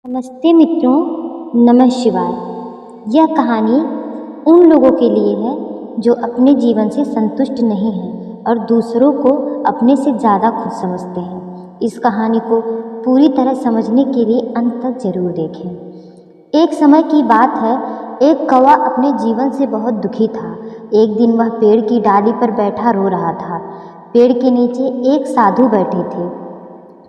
नमस्ते मित्रों, नमः शिवाय। यह कहानी उन लोगों के लिए है जो अपने जीवन से संतुष्ट नहीं हैं और दूसरों को अपने से ज़्यादा खुद समझते हैं। इस कहानी को पूरी तरह समझने के लिए अंत तक जरूर देखें। एक समय की बात है, एक कौवा अपने जीवन से बहुत दुखी था। एक दिन वह पेड़ की डाली पर बैठा रो रहा था। पेड़ के नीचे एक साधु बैठे थे।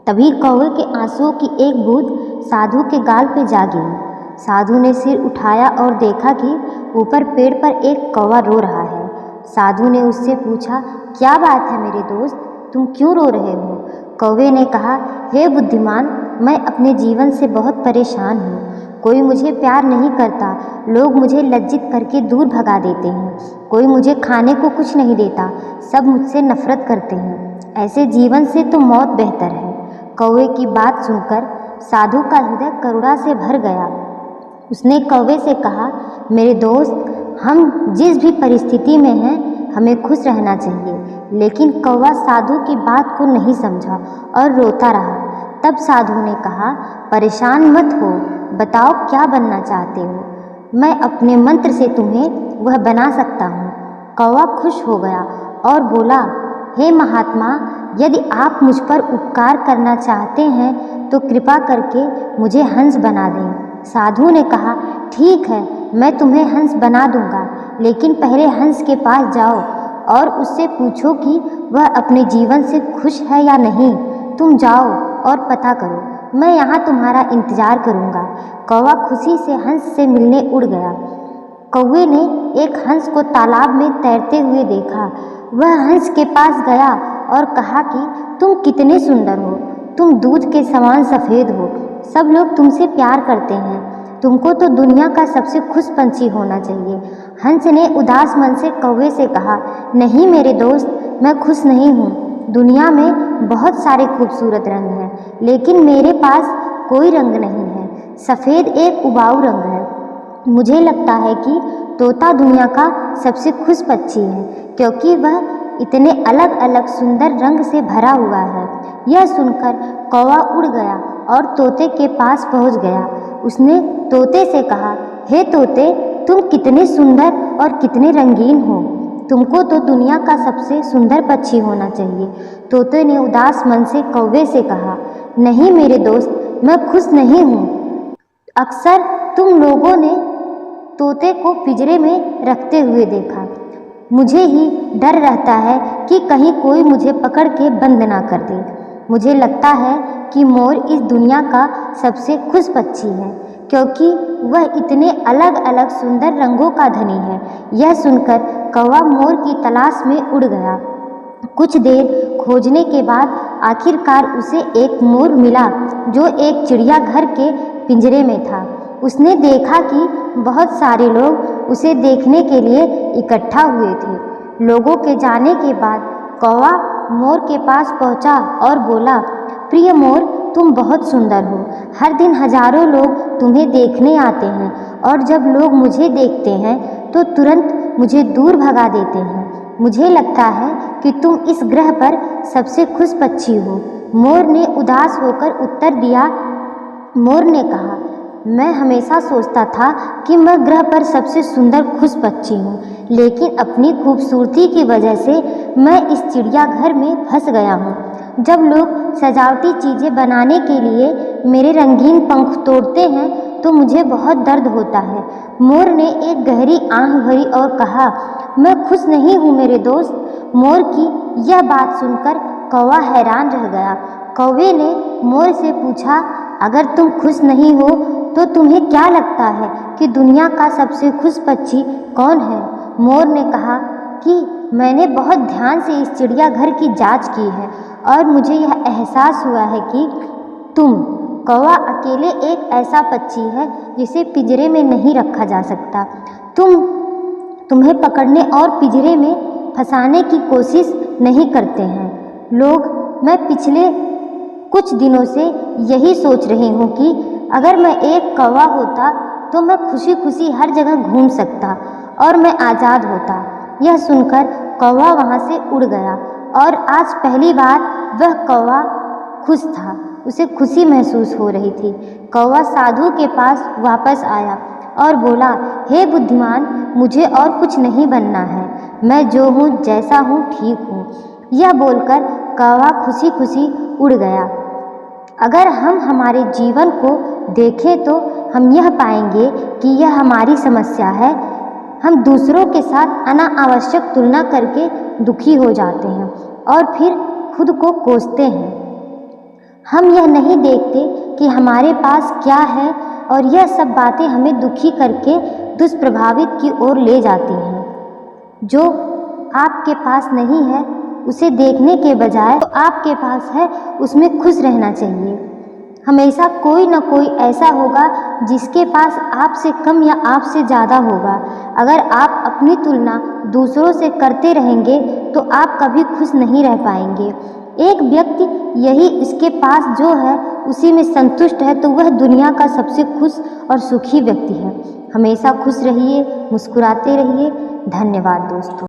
तभी कौवे के आंसुओं की एक बूंद साधु के गाल पे जा गिरी। साधु ने सिर उठाया और देखा कि ऊपर पेड़ पर एक कौवा रो रहा है। साधु ने उससे पूछा, क्या बात है मेरे दोस्त, तुम क्यों रो रहे हो? कौवे ने कहा, हे बुद्धिमान, मैं अपने जीवन से बहुत परेशान हूँ। कोई मुझे प्यार नहीं करता, लोग मुझे लज्जित करके दूर भगा देते हैं। कोई मुझे खाने को कुछ नहीं देता, सब मुझसे नफरत करते हैं। ऐसे जीवन से तो मौत बेहतर है। कौवे की बात सुनकर साधु का हृदय करुणा से भर गया। उसने कौवे से कहा, मेरे दोस्त, हम जिस भी परिस्थिति में हैं, हमें खुश रहना चाहिए। लेकिन कौवा साधु की बात को नहीं समझा और रोता रहा। तब साधु ने कहा, परेशान मत हो, बताओ क्या बनना चाहते हो? मैं अपने मंत्र से तुम्हें वह बना सकता हूँ। कौवा खुश हो गया और बोला, हे महात्मा, यदि आप मुझ पर उपकार करना चाहते हैं तो कृपा करके मुझे हंस बना दें। साधु ने कहा, ठीक है, मैं तुम्हें हंस बना दूंगा, लेकिन पहले हंस के पास जाओ और उससे पूछो कि वह अपने जीवन से खुश है या नहीं। तुम जाओ और पता करो, मैं यहाँ तुम्हारा इंतजार करूँगा। कौवा खुशी से हंस से मिलने उड़ गया। कौवे ने एक हंस को तालाब में तैरते हुए देखा। वह हंस के पास गया और कहा कि तुम कितने सुंदर हो, तुम दूध के समान सफ़ेद हो, सब लोग तुमसे प्यार करते हैं, तुमको तो दुनिया का सबसे खुश पंछी होना चाहिए। हंस ने उदास मन से कौवे से कहा, नहीं मेरे दोस्त, मैं खुश नहीं हूँ। दुनिया में बहुत सारे खूबसूरत रंग हैं, लेकिन मेरे पास कोई रंग नहीं है। सफ़ेद एक उबाऊ रंग है। मुझे लगता है कि तोता दुनिया का सबसे खुश पक्षी है, क्योंकि वह इतने अलग अलग सुंदर रंग से भरा हुआ है। यह सुनकर कौवा उड़ गया और तोते के पास पहुंच गया। उसने तोते से कहा, हे तोते, तुम कितने सुंदर और कितने रंगीन हो, तुमको तो दुनिया का सबसे सुंदर पक्षी होना चाहिए। तोते ने उदास मन से कौवे से कहा, नहीं मेरे दोस्त, मैं खुश नहीं हूँ। अक्सर तुम लोगों ने तोते को पिंजरे में रखते हुए देखा। मुझे ही डर रहता है कि कहीं कोई मुझे पकड़ के बंद ना कर दे। मुझे लगता है कि मोर इस दुनिया का सबसे खुश पक्षी है, क्योंकि वह इतने अलग अलग सुंदर रंगों का धनी है। यह सुनकर कौवा मोर की तलाश में उड़ गया। कुछ देर खोजने के बाद आखिरकार उसे एक मोर मिला, जो एक चिड़ियाघर के पिंजरे में था। उसने देखा कि बहुत सारे लोग उसे देखने के लिए इकट्ठा हुए थे। लोगों के जाने के बाद कौवा मोर के पास पहुंचा और बोला, प्रिय मोर, तुम बहुत सुंदर हो। हर दिन हजारों लोग तुम्हें देखने आते हैं और जब लोग मुझे देखते हैं तो तुरंत मुझे दूर भगा देते हैं। मुझे लगता है कि तुम इस ग्रह पर सबसे खुश पक्षी हो। मोर ने उदास होकर उत्तर दिया। मोर ने कहा, मैं हमेशा सोचता था कि मैं ग्रह पर सबसे सुंदर खुश पक्षी हूँ, लेकिन अपनी खूबसूरती की वजह से मैं इस चिड़ियाघर में फंस गया हूँ। जब लोग सजावटी चीज़ें बनाने के लिए मेरे रंगीन पंख तोड़ते हैं तो मुझे बहुत दर्द होता है। मोर ने एक गहरी आह भरी और कहा, मैं खुश नहीं हूँ मेरे दोस्त। मोर की यह बात सुनकर कौवा हैरान रह गया। कौवे ने मोर से पूछा, अगर तुम खुश नहीं हो तो तुम्हें क्या लगता है कि दुनिया का सबसे खुश पक्षी कौन है? मोर ने कहा कि मैंने बहुत ध्यान से इस चिड़ियाघर की जांच की है और मुझे यह एहसास हुआ है कि कौवा अकेले एक ऐसा पक्षी है जिसे पिंजरे में नहीं रखा जा सकता। तुम्हें पकड़ने और पिंजरे में फंसाने की कोशिश नहीं करते हैं लोग। मैं पिछले कुछ दिनों से यही सोच रही हूँ कि अगर मैं एक कौवा होता तो मैं खुशी खुशी हर जगह घूम सकता और मैं आज़ाद होता। यह सुनकर कौवा वहाँ से उड़ गया और आज पहली बार वह कौवा खुश था। उसे खुशी महसूस हो रही थी। कौवा साधु के पास वापस आया और बोला, हे बुद्धिमान, मुझे और कुछ नहीं बनना है, मैं जो हूँ जैसा हूँ ठीक हूँ। यह बोलकर कौवा खुशी खुशी उड़ गया। अगर हम हमारे जीवन को देखें तो हम यह पाएंगे कि यह हमारी समस्या है। हम दूसरों के साथ अनावश्यक तुलना करके दुखी हो जाते हैं और फिर खुद को कोसते हैं। हम यह नहीं देखते कि हमारे पास क्या है और यह सब बातें हमें दुखी करके दुष्प्रभावित की ओर ले जाती हैं। जो आपके पास नहीं है उसे देखने के बजाय जो आपके पास है उसमें खुश रहना चाहिए। हमेशा कोई न कोई ऐसा होगा जिसके पास आपसे कम या आपसे ज़्यादा होगा। अगर आप अपनी तुलना दूसरों से करते रहेंगे तो आप कभी खुश नहीं रह पाएंगे। एक व्यक्ति यही इसके पास जो है उसी में संतुष्ट है तो वह दुनिया का सबसे खुश और सुखी व्यक्ति है। हमेशा खुश रहिए, मुस्कुराते रहिए। धन्यवाद दोस्तों।